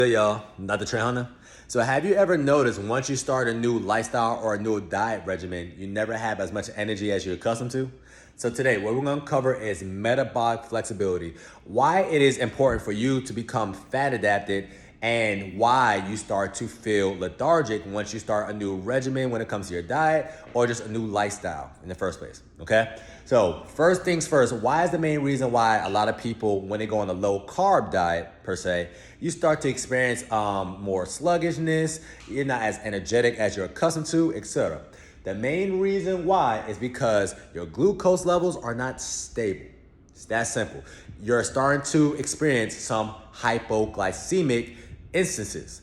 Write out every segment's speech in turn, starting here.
Hey y'all, Dr.Trehunna. So have you ever noticed once you start a new lifestyle or a new diet regimen, you never have as much energy as you're accustomed to? So today, what we're gonna cover is metabolic flexibility, why it is important for you to become fat adapted, and why you start to feel lethargic once you start a new regimen when it comes to your diet or just a new lifestyle in the first place, okay? So first things first, why is the main reason why a lot of people, when they go on a low carb diet per se, you start to experience more sluggishness, you're not as energetic as you're accustomed to, etc. The main reason why is because your glucose levels are not stable. It's that simple. You're starting to experience some hypoglycemic instances.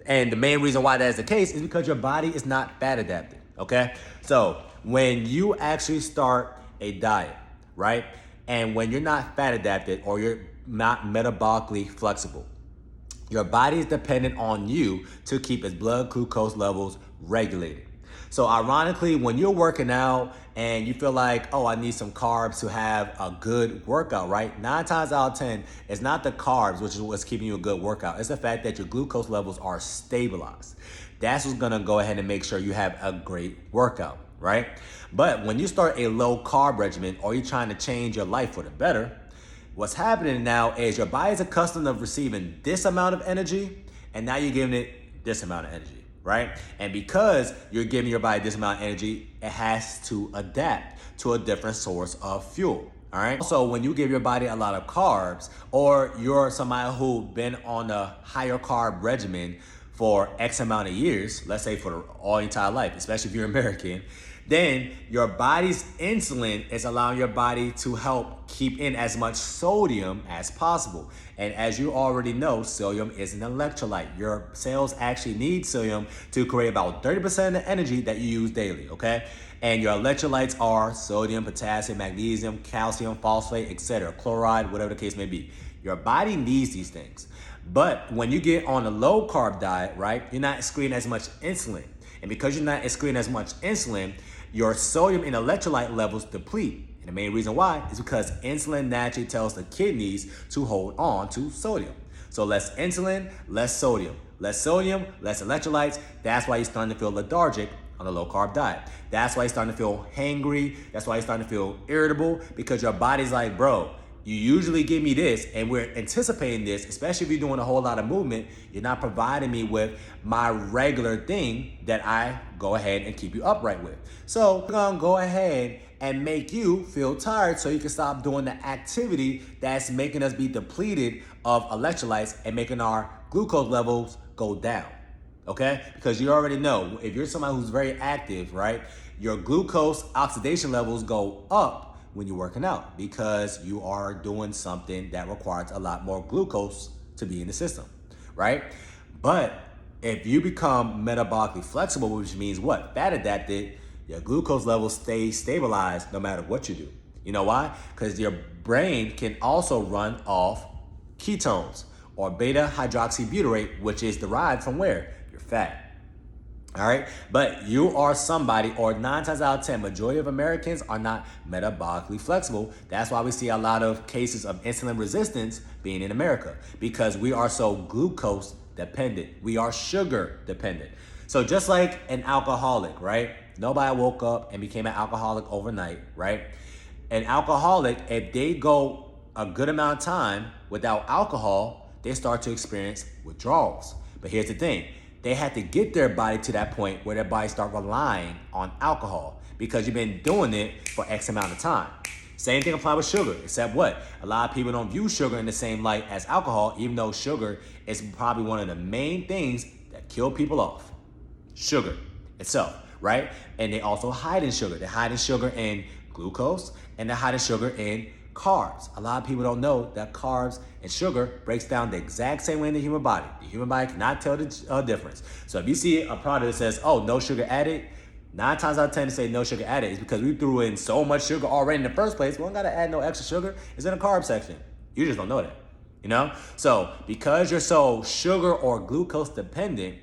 And the main reason why that is the case is because your body is not fat adapted, okay? So when you actually start a diet, right? And when you're not fat adapted or you're not metabolically flexible, your body is dependent on you to keep its blood glucose levels regulated. So ironically, when you're working out and you feel like, oh, I need some carbs to have a good workout, right? 9 times out of 10, it's not the carbs, which is what's keeping you a good workout. It's the fact that your glucose levels are stabilized. That's what's gonna go ahead and make sure you have a great workout, right? But when you start a low carb regimen or you're trying to change your life for the better, what's happening now is your body's accustomed to receiving this amount of energy, and now you're giving it this amount of energy, right? And because you're giving your body this amount of energy, it has to adapt to a different source of fuel, all right? So when you give your body a lot of carbs, or you're somebody who's been on a higher carb regimen for X amount of years, let's say for all your entire life, especially if you're American, then your body's insulin is allowing your body to help keep in as much sodium as possible. And as you already know, sodium is an electrolyte. Your cells actually need sodium to create about 30% of the energy that you use daily, okay? And your electrolytes are sodium, potassium, magnesium, calcium, phosphate, etc., chloride, whatever the case may be. Your body needs these things. But when you get on a low carb diet, right, you're not excreting as much insulin. And because you're not excreting as much insulin, your sodium and electrolyte levels deplete. And the main reason why is because insulin naturally tells the kidneys to hold on to sodium. So less insulin, less sodium. Less sodium, less electrolytes. That's why you're starting to feel lethargic on a low carb diet. That's why you're starting to feel hangry. That's why you're starting to feel irritable, because your body's like, bro, you usually give me this and we're anticipating this, especially if you're doing a whole lot of movement. You're not providing me with my regular thing that I go ahead and keep you upright with. So we're gonna go ahead and make you feel tired so you can stop doing the activity that's making us be depleted of electrolytes and making our glucose levels go down, okay? Because you already know, if you're somebody who's very active, right, your glucose oxidation levels go up when you're working out, because you are doing something that requires a lot more glucose to be in the system, right? But if you become metabolically flexible, which means what? Fat adapted, your glucose levels stay stabilized no matter what you do. You know why? Because your brain can also run off ketones or beta hydroxybutyrate, which is derived from where? Your fat. All right, but you are somebody, or 9 times out of 10, majority of Americans are not metabolically flexible. That's why we see a lot of cases of insulin resistance being in America, because we are so glucose dependent. We are sugar dependent. So just like an alcoholic, right? Nobody woke up and became an alcoholic overnight, right? An alcoholic, if they go a good amount of time without alcohol, they start to experience withdrawals. But here's the thing. They had to get their body to that point where their body start relying on alcohol, because you've been doing it for X amount of time. Same thing applies with sugar, except what? A lot of people don't view sugar in the same light as alcohol, even though sugar is probably one of the main things that kill people off. Sugar itself, right? And they also hide in sugar. They hide in sugar in glucose, and they hide in sugar in carbs. A lot of people don't know that carbs and sugar breaks down the exact same way in the human body. The human body cannot tell the difference. So if you see a product that says, oh, no sugar added, 9 times out of 10 to say no sugar added is because we threw in so much sugar already in the first place. We don't gotta add no extra sugar. It's in the carb section. You just don't know that, you know? So because you're so sugar or glucose dependent,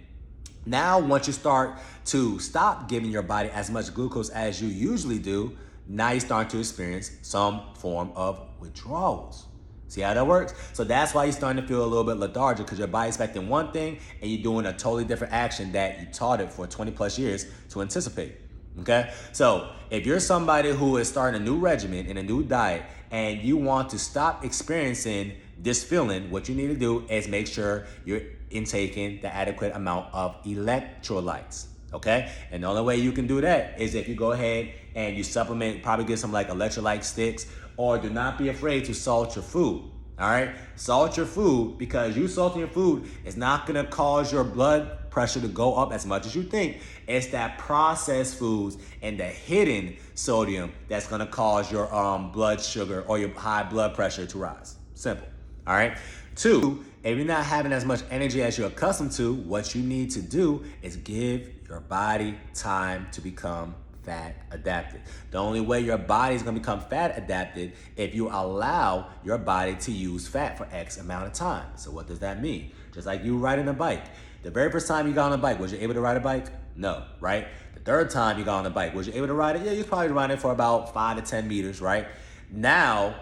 now once you start to stop giving your body as much glucose as you usually do, now you start to experience some form of withdrawals. See how that works? So that's why you're starting to feel a little bit lethargic, because your body's expecting one thing and you're doing a totally different action that you taught it for 20 plus years to anticipate. Okay? So if you're somebody who is starting a new regimen and a new diet and you want to stop experiencing this feeling, what you need to do is make sure you're intaking the adequate amount of electrolytes. Okay? And the only way you can do that is if you go ahead and you supplement, probably get some like electrolyte sticks, or do not be afraid to salt your food. All right? Salt your food, because you salting your food is not going to cause your blood pressure to go up as much as you think. It's that processed foods and the hidden sodium that's going to cause your blood sugar or your high blood pressure to rise. Simple. All right? 2, if you're not having as much energy as you're accustomed to, what you need to do is give your body time to become fat adapted. The only way your body is going to become fat adapted if you allow your body to use fat for X amount of time. So what does that mean? Just like you riding a bike. The very first time you got on a bike, was you able to ride a bike? No, right? The third time you got on a bike, was you able to ride it? Yeah, you probably riding it for about 5 to 10 meters, right? Now,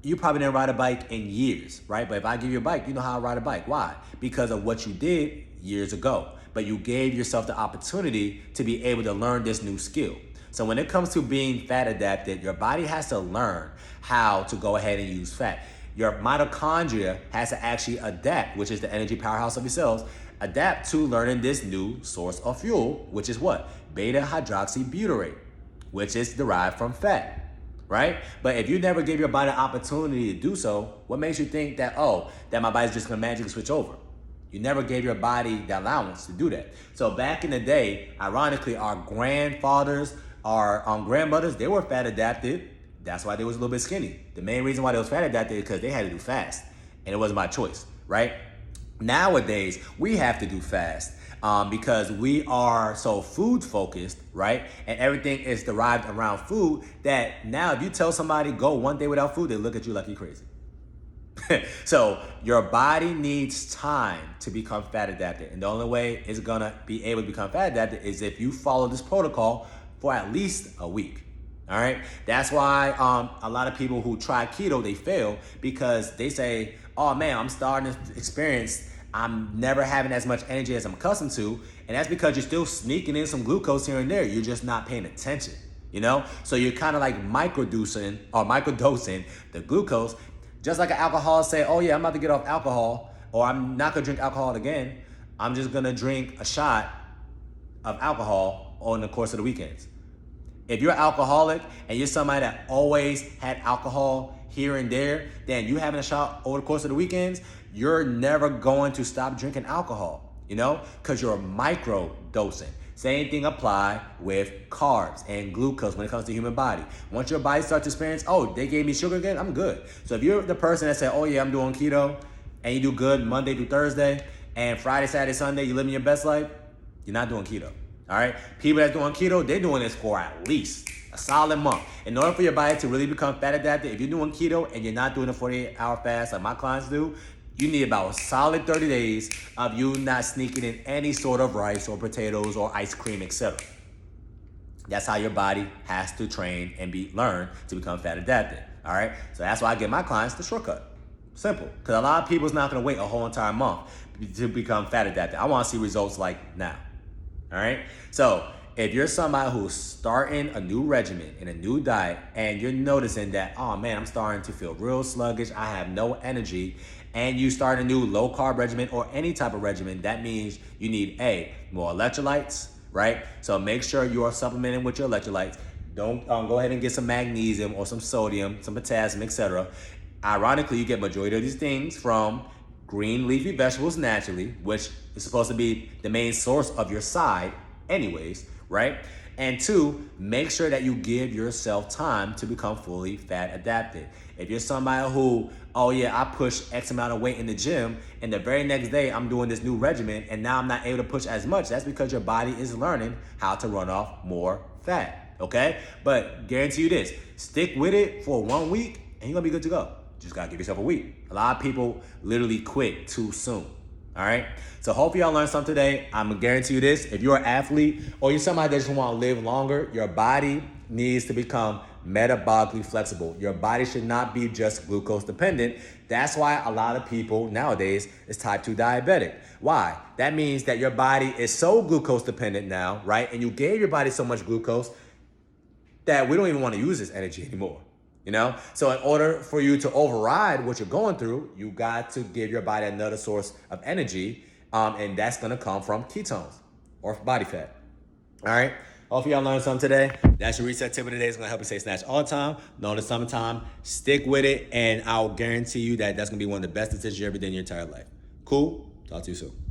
you probably didn't ride a bike in years, right? But if I give you a bike, you know how to ride a bike. Why? Because of what you did years ago. But you gave yourself the opportunity to be able to learn this new skill. So when it comes to being fat adapted, your body has to learn how to go ahead and use fat. Your mitochondria has to actually adapt, which is the energy powerhouse of your cells, adapt to learning this new source of fuel, which is what? Beta hydroxybutyrate, which is derived from fat, right? But if you never give your body an opportunity to do so, what makes you think that, that my body's just gonna magically switch over? You never gave your body the allowance to do that. So back in the day, ironically, our grandfathers, our grandmothers, they were fat adapted. That's why they was a little bit skinny. The main reason why they was fat adapted is because they had to do fast, and it wasn't my choice, right? Nowadays, we have to do fast because we are so food focused, right? And everything is derived around food that now if you tell somebody go one day without food, they look at you like you're crazy. So your body needs time to become fat adapted. And the only way it's gonna be able to become fat adapted is if you follow this protocol for at least a week. All right. That's why a lot of people who try keto, they fail because they say, oh man, I'm starting to experience, I'm never having as much energy as I'm accustomed to. And that's because you're still sneaking in some glucose here and there. You're just not paying attention, you know? So you're kind of like microdosing the glucose. Just like an alcoholic say, oh yeah, I'm about to get off alcohol, or I'm not gonna drink alcohol again. I'm just gonna drink a shot of alcohol on the course of the weekends. If you're an alcoholic and you're somebody that always had alcohol here and there, then you having a shot over the course of the weekends, you're never going to stop drinking alcohol, you know, because you're micro dosing. Same thing apply with carbs and glucose when it comes to the human body. Once your body starts to experience, oh, they gave me sugar again, I'm good. So if you're the person that said, oh yeah, I'm doing keto, and you do good Monday through Thursday, and Friday, Saturday, Sunday, you living your best life, you're not doing keto, all right? People that's doing keto, they're doing this for at least a solid month. In order for your body to really become fat adapted, if you're doing keto and you're not doing a 48-hour fast like my clients do, you need about a solid 30 days of you not sneaking in any sort of rice or potatoes or ice cream, etc. That's how your body has to train and learn to become fat adapted, all right? So that's why I give my clients the shortcut. Simple, because a lot of people's not gonna wait a whole entire month to become fat adapted. I wanna see results like now, all right? So if you're somebody who's starting a new regimen and a new diet and you're noticing that, oh man, I'm starting to feel real sluggish, I have no energy, and you start a new low carb regimen or any type of regimen, that means you need more electrolytes, right? So make sure you are supplementing with your electrolytes. Don't go ahead and get some magnesium or some sodium, some potassium, etc. Ironically, you get majority of these things from green leafy vegetables naturally, which is supposed to be the main source of your side anyways, right? And 2, make sure that you give yourself time to become fully fat adapted. If you're somebody who, oh yeah, I push X amount of weight in the gym and the very next day I'm doing this new regimen and now I'm not able to push as much, that's because your body is learning how to run off more fat, okay? But guarantee you this, stick with it for 1 week and you're gonna be good to go. Just gotta give yourself a week. A lot of people literally quit too soon. All right. So hopefully y'all learned something today. I'm gonna guarantee you this. If you're an athlete or you're somebody that just want to live longer, your body needs to become metabolically flexible. Your body should not be just glucose dependent. That's why a lot of people nowadays is type 2 diabetic. Why? That means that your body is so glucose dependent now, right? And you gave your body so much glucose that we don't even want to use this energy anymore. So in order for you to override what you're going through, you got to give your body another source of energy, and that's going to come from ketones or body fat. All right. Hopefully y'all learned something today. That's your reset tip of the day. It's going to help you stay snatched all the time. Know the summertime. Stick with it, and I'll guarantee you that that's going to be one of the best decisions you ever did in your entire life. Cool? Talk to you soon.